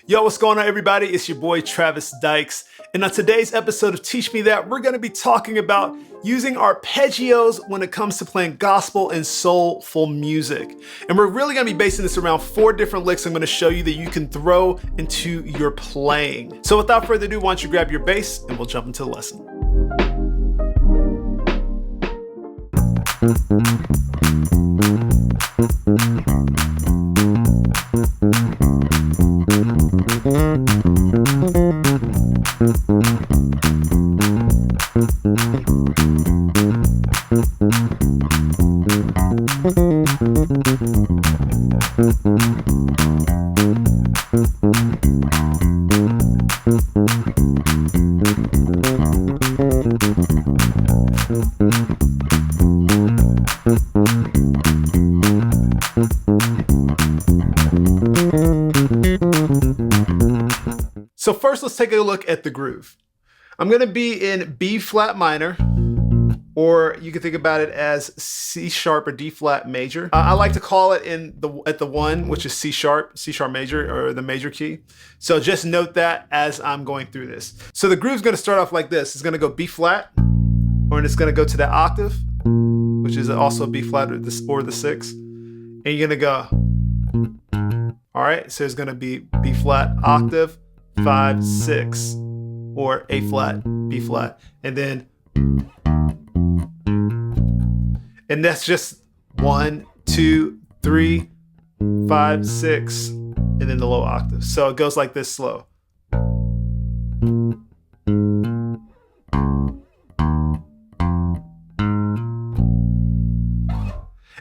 Yo, what's going on, everybody? It's your boy Travis Dykes, and on today's episode of Teach Me That, we're going to be talking about using arpeggios when it comes to playing gospel and soulful music. And we're really going to be basing this around 4 different licks I'm going to show you that you can throw into your playing. So without further ado, why don't you grab your bass and we'll jump into the lesson. So first, let's take a look at the groove. I'm going to be in B flat minor, or you can think about it as C sharp or D flat major. I like to call it at the 1, which is C sharp major, or the major key. So just note that as I'm going through this. So the groove's going to start off like this. It's going to go B flat, or it's going to go to that octave, which is also B flat or the 6. And you're going to go, all right, so it's going to be B flat, octave, 5, 6, or A flat, B flat, and that's just 1, 2, 3, 5, 6, and then the low octave. So it goes like this slow.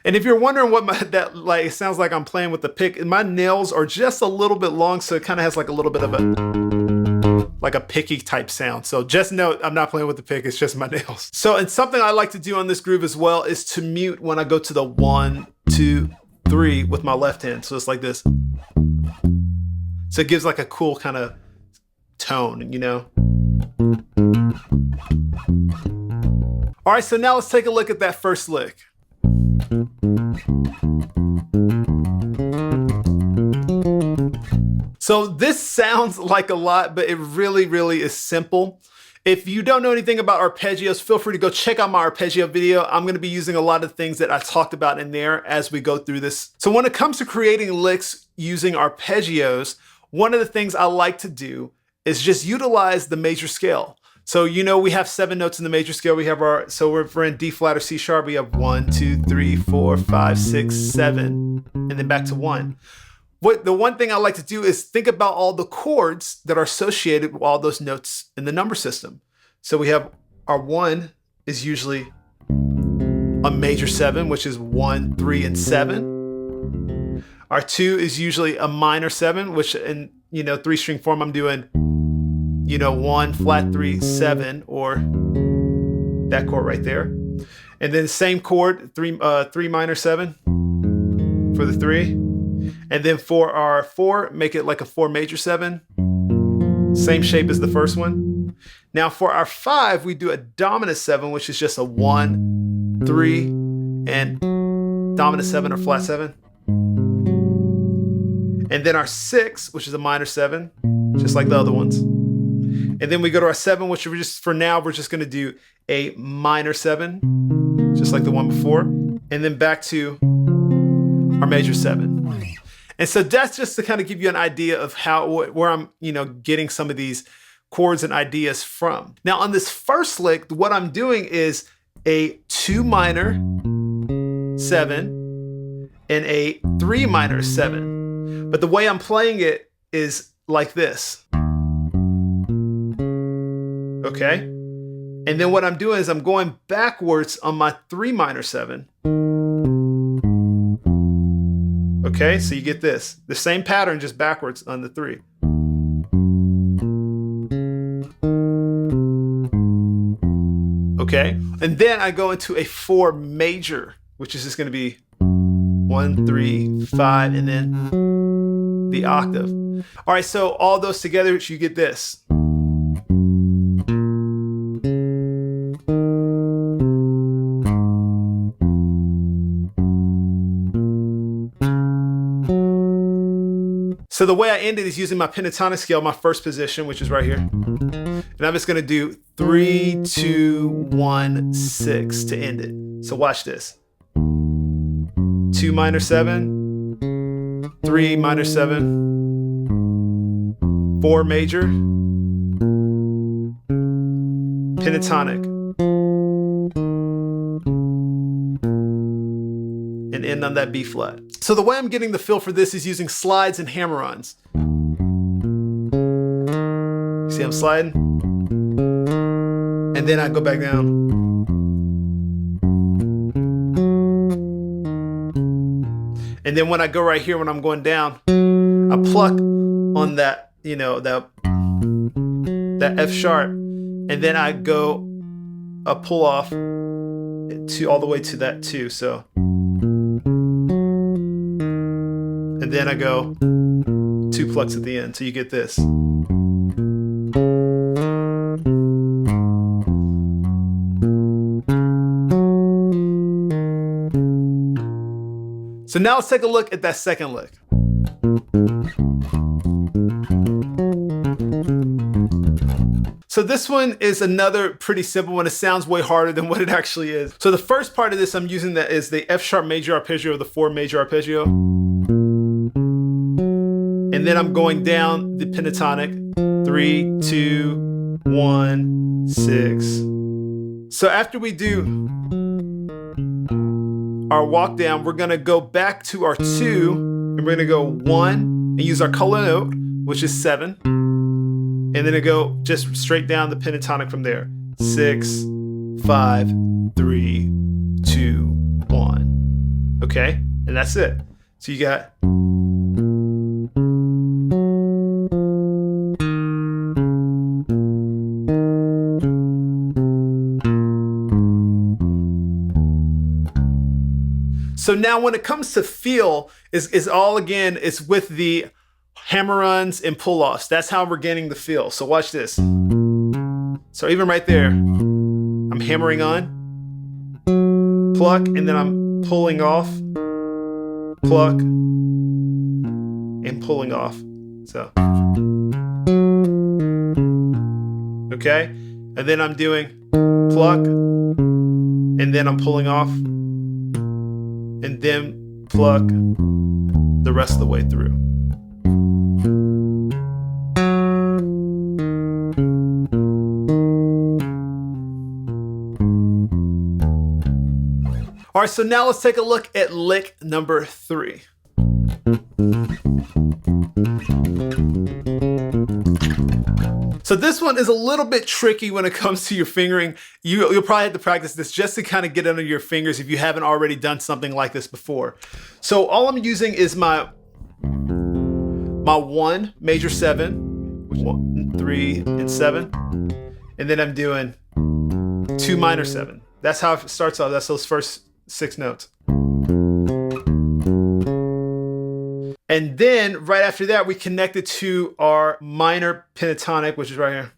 And if you're wondering what it sounds like I'm playing with the pick, my nails are just a little bit long, so it kind of has like a little bit of a picky type sound. So just note, I'm not playing with the pick, it's just my nails. So, and something I like to do on this groove as well is to mute when I go to the 1, 2, 3 with my left hand. So it's like this. So it gives like a cool kind of tone, you know? All right, so now let's take a look at that first lick. So this sounds like a lot, but it really is simple. If you don't know anything about arpeggios, feel free to go check out my arpeggio video. I'm going to be using a lot of things that I talked about in there as we go through this. So when it comes to creating licks using arpeggios, one of the things I like to do is just utilize the major scale. So, you know, we have 7 notes in the major scale. We have if we're in D flat or C sharp, we have 1, 2, 3, 4, 5, 6, 7, and then back to 1. The one thing I like to do is think about all the chords that are associated with all those notes in the number system. So we have our 1 is usually a major 7, which is 1, 3, and 7. Our 2 is usually a minor 7, which in 3-string form I'm doing 1 flat 3 7, or that chord right there. And then same chord, 3 minor 7 for the 3. And then for our 4, make it like a 4 major 7. Same shape as the first one. Now for our 5, we do a dominant 7, which is just a 1, 3, and dominant 7 or flat 7. And then our 6, which is a minor 7, just like the other ones. And then we go to our 7, which we're just going to do a minor 7, just like the one before. And then back to our major 7. And so that's just to kind of give you an idea of where I'm, getting some of these chords and ideas from. Now on this first lick, what I'm doing is a 2 minor 7 and a 3 minor 7. But the way I'm playing it is like this. Okay? And then what I'm doing is I'm going backwards on my 3 minor 7. Okay, so you get this. The same pattern, just backwards on the 3. Okay, and then I go into a 4 major, which is just going to be 1, 3, 5, and then the octave. All right, so all those together, you get this. So So the way I end it is using my pentatonic scale, my first position, which is right here. And I'm just gonna do 3, 2, 1, 6 to end it. So watch this. 2 minor 7, 3 minor 7, 4 major, pentatonic, and end on that B flat. So the way I'm getting the feel for this is using slides and hammer-ons. See I'm sliding? And then I go back down. And then when I go right here, when I'm going down, I pluck on that, you know, that F sharp, and then I go a pull off to all the way to that 2. So, and then I go 2 plucks at the end, so you get this. So now let's take a look at that second lick. So this one is another pretty simple one. It sounds way harder than what it actually is. So the first part of this I'm using that is the F sharp major arpeggio or the 4 major arpeggio. And then I'm going down the pentatonic, 3, 2, 1, 6. So after we do our walk down, we're gonna go back to our 2, and we're gonna go 1 and use our color note, which is 7, and then it go just straight down the pentatonic from there. 6, 5, 3, 2, 1. Okay, and that's it. So you got So now when it comes to feel, is all again, it's with the hammer-ons and pull-offs. That's how we're getting the feel. So watch this. So even right there, I'm hammering on, pluck, and then I'm pulling off, pluck, and pulling off. So, okay? And then I'm doing pluck, and then I'm pulling off, and then pluck the rest of the way through. All right, so now let's take a look at lick number 3. So this one is a little bit tricky when it comes to your fingering. You'll probably have to practice this just to kind of get under your fingers if you haven't already done something like this before. So all I'm using is my 1 major 7, 1, 3, and 7, and then I'm doing 2 minor 7. That's how it starts off. That's those first 6 notes. And then right after that, we connect it to our minor pentatonic, which is right here.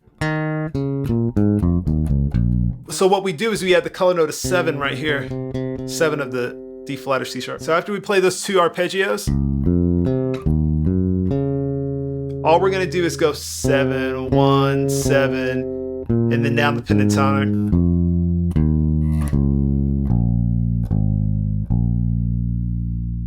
So what we do is we have the color note of 7 right here, 7 of the D flat or C sharp. So after we play those 2 arpeggios, all we're gonna do is go 7, 1, 7, and then down the pentatonic.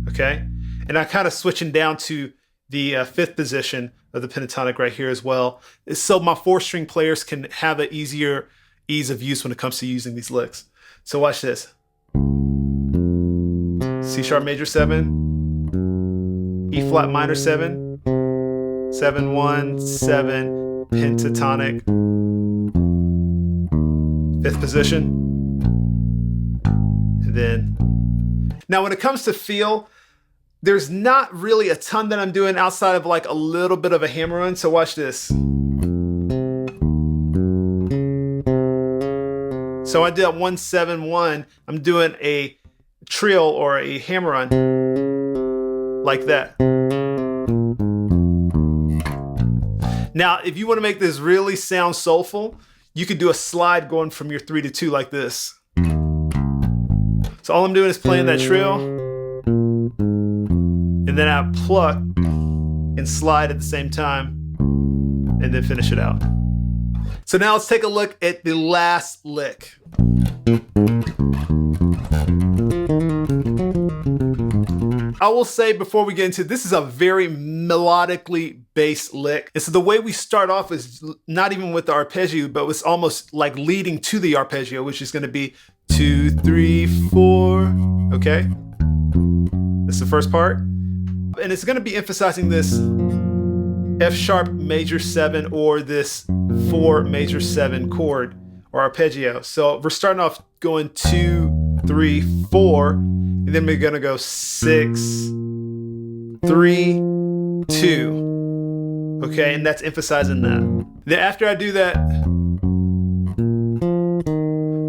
Okay? And I'm kind of switching down to the 5th position of the pentatonic right here as well. So my 4-string players can have an easier ease of use when it comes to using these licks. So watch this. C sharp major 7, E flat minor 7, 7, 1, 7, pentatonic, 5th position. And then, now when it comes to feel, there's not really a ton that I'm doing outside of like a little bit of a hammer-on. So watch this. So I did 1, 7, 1. I'm doing a trill or a hammer-on like that. Now, if you want to make this really sound soulful, you could do a slide going from your 3 to 2 like this. So all I'm doing is playing that trill, and then I pluck, and slide at the same time, and then finish it out. So now let's take a look at the last lick. I will say before we get into this is a very melodically based lick. And so the way we start off is not even with the arpeggio, but it's almost like leading to the arpeggio, which is going to be 2, 3, 4. Okay, this is the first part, and it's going to be emphasizing this F sharp major 7 or this 4 major 7 chord or arpeggio. So we're starting off going 2, 3, 4, and then we're gonna go 6, 3, 2. Okay, and that's emphasizing that. Then after I do that,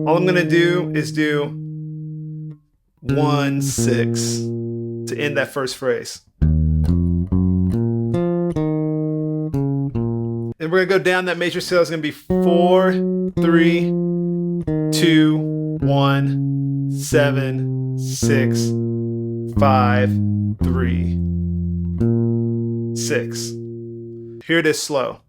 all I'm gonna do is do 1, 6 to end that first phrase. And we're gonna go down that major scale. It's gonna be 4, 3, 2, 1, 7, 6, 5, 3, 6. Here it is slow.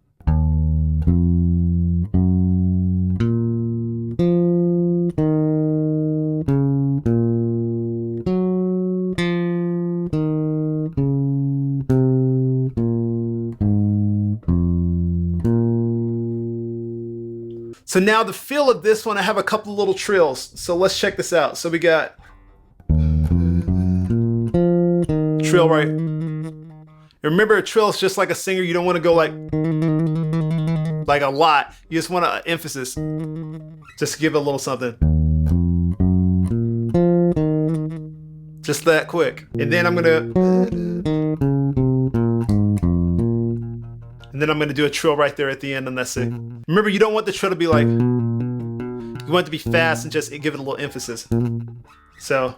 So now the feel of this one, I have a couple of little trills. So let's check this out. So we got trill right. Remember, a trill is just like a singer. You don't want to go like a lot. You just want an emphasis. Just to give it a little something. Just that quick. And then I'm gonna do a trill right there at the end, and that's it. Remember, you don't want the trill to be like, you want it to be fast and just give it a little emphasis. So.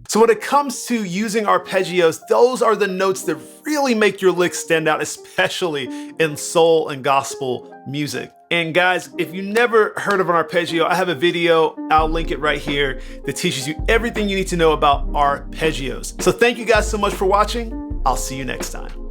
So when it comes to using arpeggios, those are the notes that really make your licks stand out, especially in soul and gospel music. And guys, if you never heard of an arpeggio, I have a video, I'll link it right here, that teaches you everything you need to know about arpeggios. So thank you guys so much for watching. I'll see you next time.